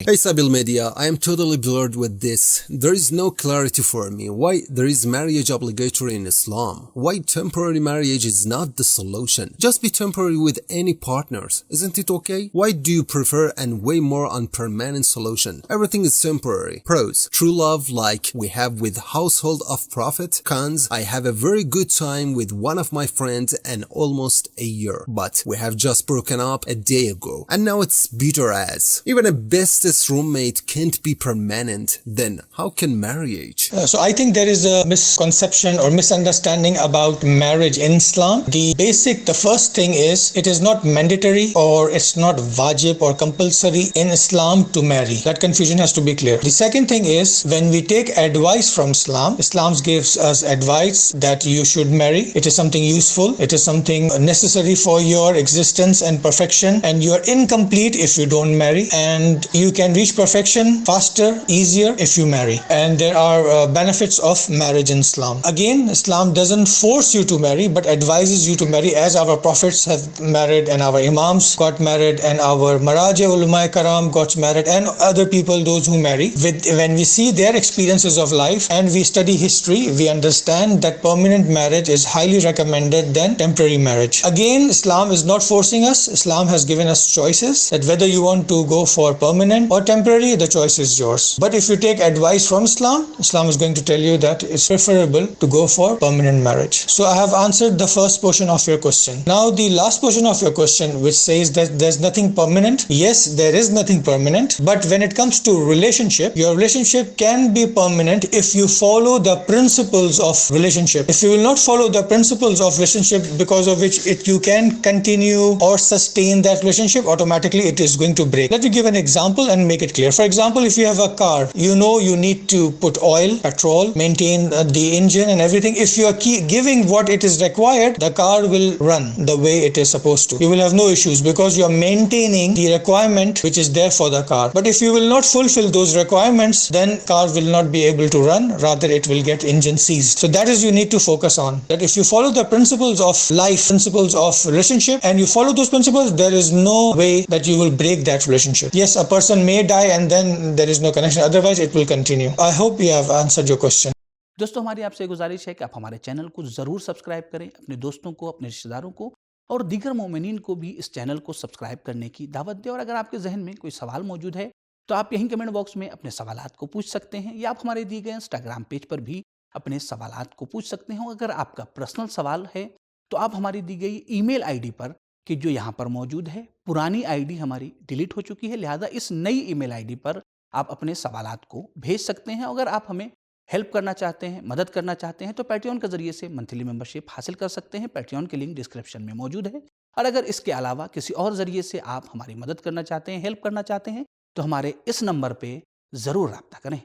Hey SabeelMedia, I am totally blurred with this. There is no clarity for me. Why there is marriage obligatory in Islam? Why temporary marriage is not the solution? Just be temporary with any partners. Isn't it okay? Why do you prefer and way more on permanent solution? Everything is temporary. Pros: true love like we have with household of Prophet. Cons: I have a very good time with one of my friends and almost a year. But we have just broken up a day ago. And now it's bitter as. Even a bestest roommate can't be permanent. Then how can marriage? So I think there is a misconception or misunderstanding about marriage in Islam. The first thing is it is not mandatory or it's not wajib or compulsory in Islam to marry. That confusion has to be clear. The second thing is when we take advice from Islam, Islam gives us advice that you should marry. It is something useful. It is something necessary for your existence and perfection, and you are incomplete if you don't marry, and you can reach perfection faster, easier if you marry. And there are benefits of marriage in Islam. Again, Islam doesn't force you to marry but advises you to marry, as our prophets have married and our imams got married and our Maraja ulama karam got married and other people, those who marry. When we see their experiences of life and we study history, we understand that permanent marriage is highly recommended than temporary marriage. Again, Islam is not forcing us. Islam has given us choices that whether you want to go for permanent or temporary, the choice is yours. But if you take advice from Islam, Islam is going to tell you that it's preferable to go for permanent marriage. So I have answered the first portion of your question. Now the last portion of your question, which says that there's nothing permanent. Yes, there is nothing permanent, but when it comes to relationship, your relationship can be permanent if you follow the principles of relationship. If you will not follow the principles of relationship because of which you can continue or sustain that relationship, automatically it is going to break. Let me give an example and make it clear. For example, if you have a car, you know you need to put oil, petrol, maintain the engine and everything. If you are giving what it is required, the car will run the way it is supposed to. You will have no issues because you are maintaining the requirement which is there for the car. But if you will not fulfill those requirements, then car will not be able to run, rather it will get engine seized. So that is you need to focus on. That if you follow the principles of life, principles of relationship, and you follow those principles, there is no way that you will break that relationship. Yes, a person may die and then there is no connection, otherwise it will continue. I hope we have answered your question. दोस्तों, हमारी आपसे गुजारिश है कि आप हमारे channel को ज़रूर सब्सक्राइब करें, अपने दोस्तों को, अपने रिश्तेदारों को और दीगर मोमिनीन को भी इस चैनल को सब्सक्राइब करने की दावत दें। और अगर आपके जहन में कोई सवाल मौजूद है तो आप यहीं कमेंट बॉक्स में अपने सवालात को पूछ सकते हैं, या आप हमारे दिए गए इंस्टाग्राम पेज पर भी अपने सवालात को पूछ सकते हैं। अगर आपका पर्सनल सवाल है तो आप हमारी दी गई ईमेल आईडी पर, कि जो यहाँ पर मौजूद है, पुरानी आईडी हमारी डिलीट हो चुकी है, लिहाजा इस नई ईमेल आईडी पर आप अपने सवालात को भेज सकते हैं। अगर आप हमें हेल्प करना चाहते हैं, मदद करना चाहते हैं, तो पैट्रियन के जरिए से मंथली मेंबरशिप हासिल कर सकते हैं। पैट्रियन की लिंक डिस्क्रिप्शन में मौजूद है। और अगर इसके अलावा किसी और जरिए से आप हमारी मदद करना चाहते हैं, हेल्प करना चाहते हैं, तो हमारे इस नंबर पे ज़रूर रब्ता करें।